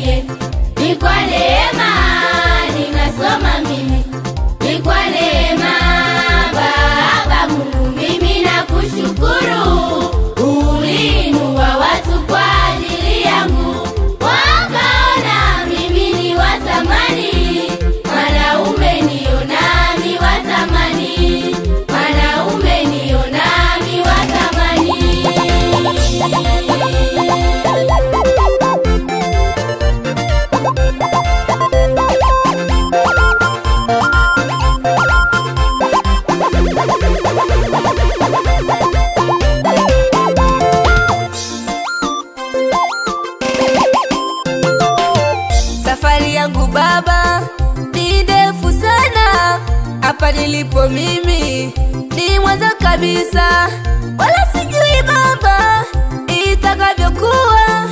mie, ni kwa neema ninasoma mimi, ni kwa neema Baba Mungu mimi nakushukuru. Uliinua watu kwa ajili yangu, wakaona mimi ni wa thamani. Mwanaume niona mi wa thamani, mwanaume niona mi wa thamani. Safari yangu Baba ni ndefu sana, hapa nilipo mimi ni mwanzo kabisa. Wala sijui Baba itakavyokuwa,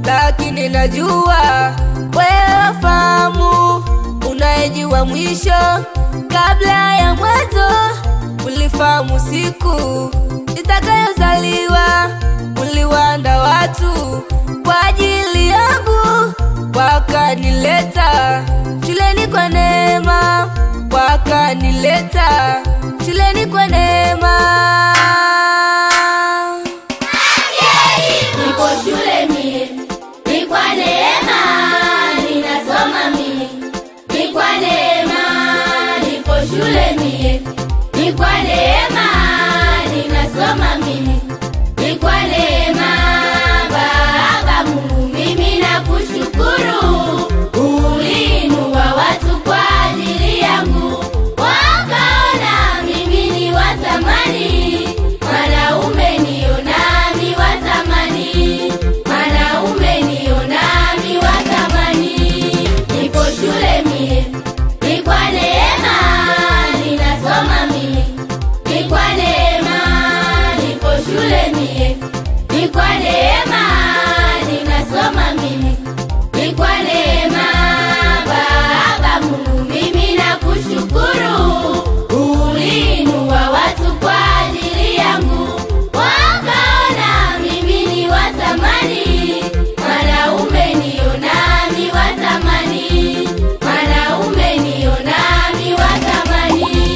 lakini najua wewe wafahamu, unayejua mwisho kabla ya mwanzo. Ulifahamu siku nitakayozaliwa, uliwaanda watu kwa ajili yangu, wakanileta shuleni kwa neema, wakanileta shuleni kwa neema. Nipo shule mie, ni kwa neema ninasoma mie, ni kwa neema. Nipo shule mie, ni kwa neema ninasoma mimi, ni kwa neema Baba Mungu mimi nakushukuru. Uliinua watu kwa ajili yangu, wakaona mimi ni wa thamani. Mwanaume niona mi wa thamani, mwanaume niona mi wa thamani. Nipo shule mie, ni kwa neema ninasoma mie, ni kwa neema. Nipo shule mie, ni kwa neema ninasoma mimi, ni kwa neema Baba Mungu mimi nakushukuru. Uliinua watu kwa ajili yangu, wakaona mimi ni wa thamani. Mwanaume niona mi wa thamani, mwanaume niona mi wa thamani.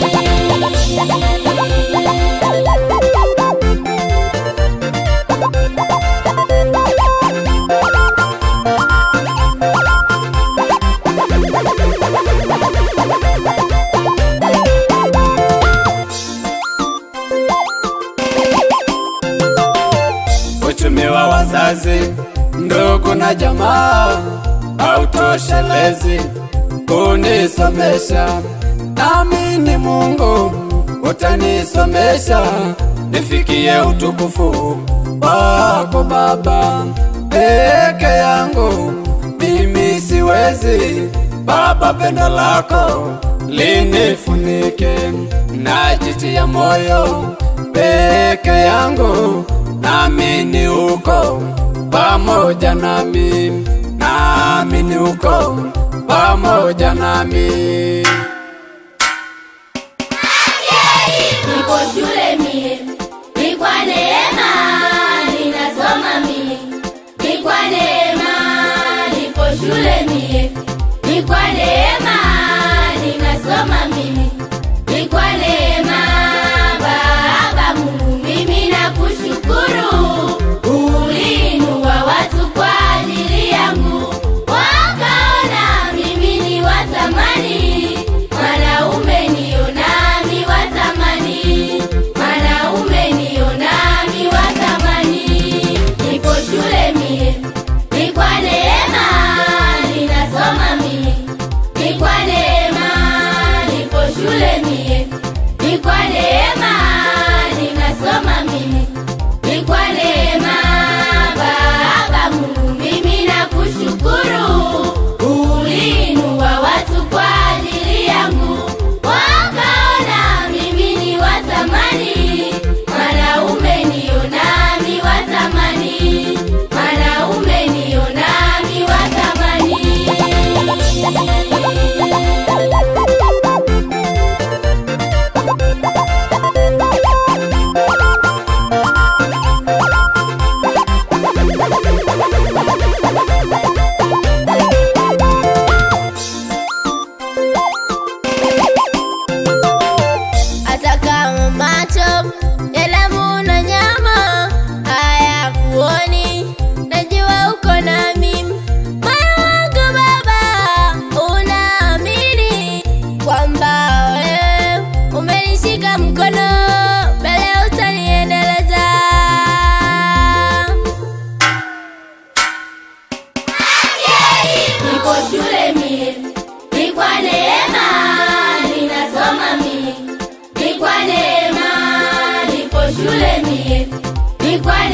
Uchumi wa wazazi, ndugu na jamaa hautoshelezi kunisomesha, naamini Mungu utanisomesha, nifikie utukufu wako Baba. Peke yangu mimi siwezi Baba, pendo lako linifunike, najitia moyo. Peke yangu naamini uko pamoja nami, naamini uko pamoja nami. Nipo shule mie, ni kwa neema ninasoma mie, ni kwa neema. Nipo shule mie, ni kwa neema ninasoma mimi, ni kwa neema Baba Mungu mimi nakushukuru. Uliinua watu kwa ajili yangu, wakaona mimi ni wa thamani. Mwanaume niona mi wa thamani, mwanaume niona mi wa thamani. Nipo shule mie, ni kwa neema ninasoma mie, ni kwa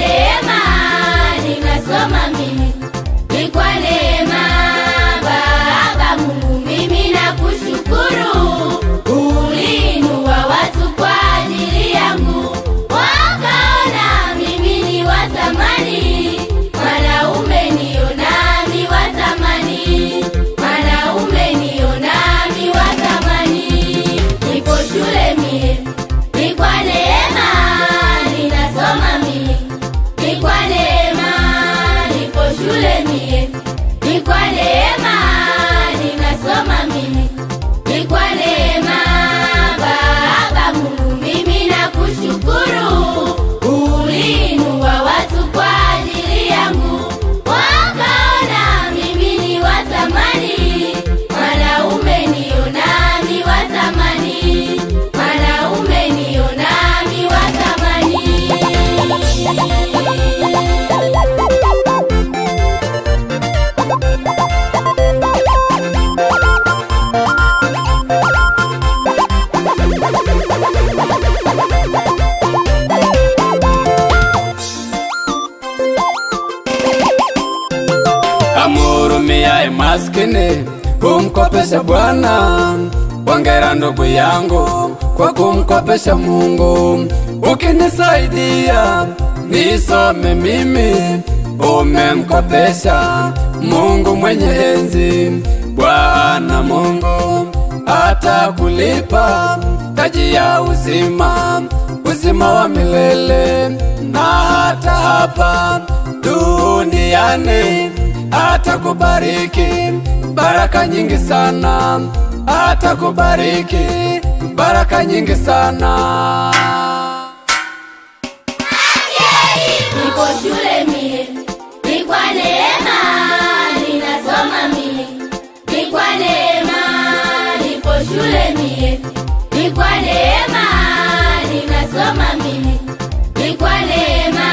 neema ninasoma mimi, ni kwa neema. Baba Mungu, mimi nakushukuru, uliinua watu kwa ajili yangu, wakaona mimi ni wa thamani. Mwanaume niona mi wa thamani, mwanaume niona mi wa thamani. Nipo shule mie, ni kwa neema ninasoma mie, ni kwa neema. Nipo shule mie, ni kwa neema ninasoma mimi, ni kwa neema. Baba Mungu, mimi nakushukuru, uliinua watu kwa ajili yangu, wakaona mimi ni wa thamani. Mwanaume niona mi wa thamani, mwanaume niona mi wa thamani. Amhurumia maskini, kumkopesha Bwana. Hongera ndugu yangu kwa kumkopesha Mungu. Ukinisaidia nisome mimi, umemkopesha Mungu mwenye enzi. Bwana Mungu atakulipa taji ya uzima, uzima wa milele, na hata hapa duniani atakubariki baraka nyingi sana, atakubariki baraka nyingi sana. Nipo shule mie, ni kwa neema ninasoma mie, ni kwa neema. Nipo shule mie, ni kwa neema ninasoma mimi, ni kwa neema.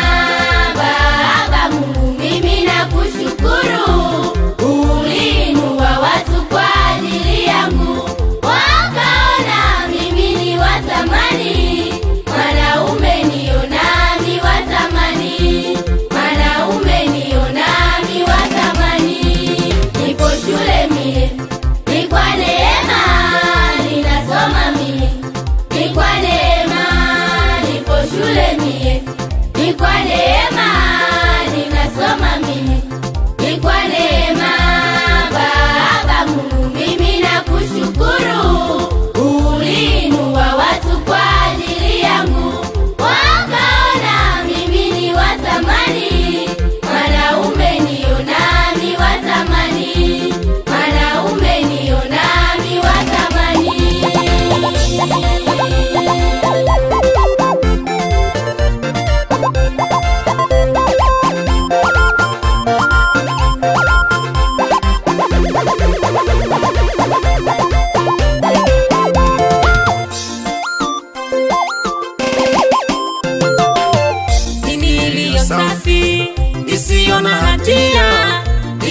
Baba Mungu, mimi nakushukuru, uliinua watu kwa ajili yangu, wakaona mimi ni wa thamani. Mwanaume niona mi wa thamani, mwanaume niona mi wa thamani. Nipo shule mie, ni kwa neema ninasoma mie, ni kwa neema. Nipo shule mie, ni kwa neema ninasoma mimi, ni kwa neema. Baba Mungu, mimi nakushukuru, uliinua watu kwa ajili yangu, wakaona mimi ni wa thamani. Mwanaume niona mi wa thamani, mwanaume niona mi wa thamani. Dini iliyo safi isiyo na hatia,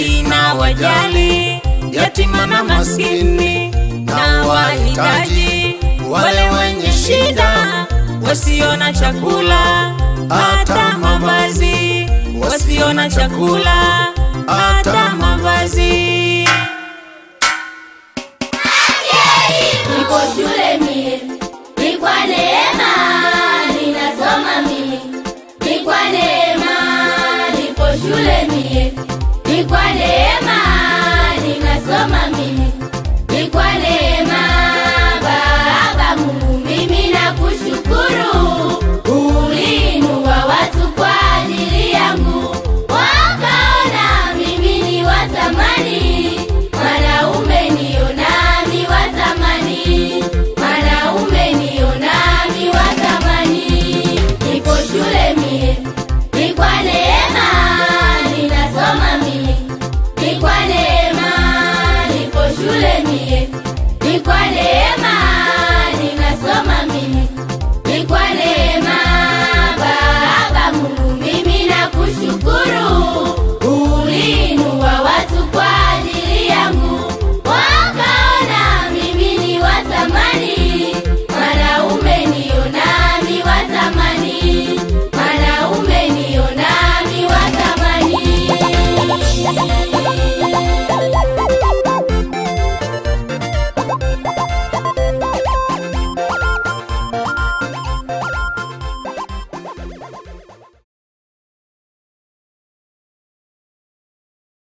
inawajali yatima na maskini na wahitaji, wale wenye shida, wasio na chakula hata mavazi, wasio na chakula hata mavazi. Nipo shule mie, ni kwa neema ninasoma mie, ni kwa neema. Nipo shule mie, ni kwa neema ninasoma mimi, ni kwa neema. Baba Mungu, mimi nakushukuru, uliinua watu kwa ajili yangu, wakaona mimi ni wa thamani. Mwanaume niona mi wa thamani, mwanaume niona mi wa thamani. Nipo shule mie, ni kwa neema ninasoma mie, ni kwa neema. Nipo shule mie, ni kwa neema.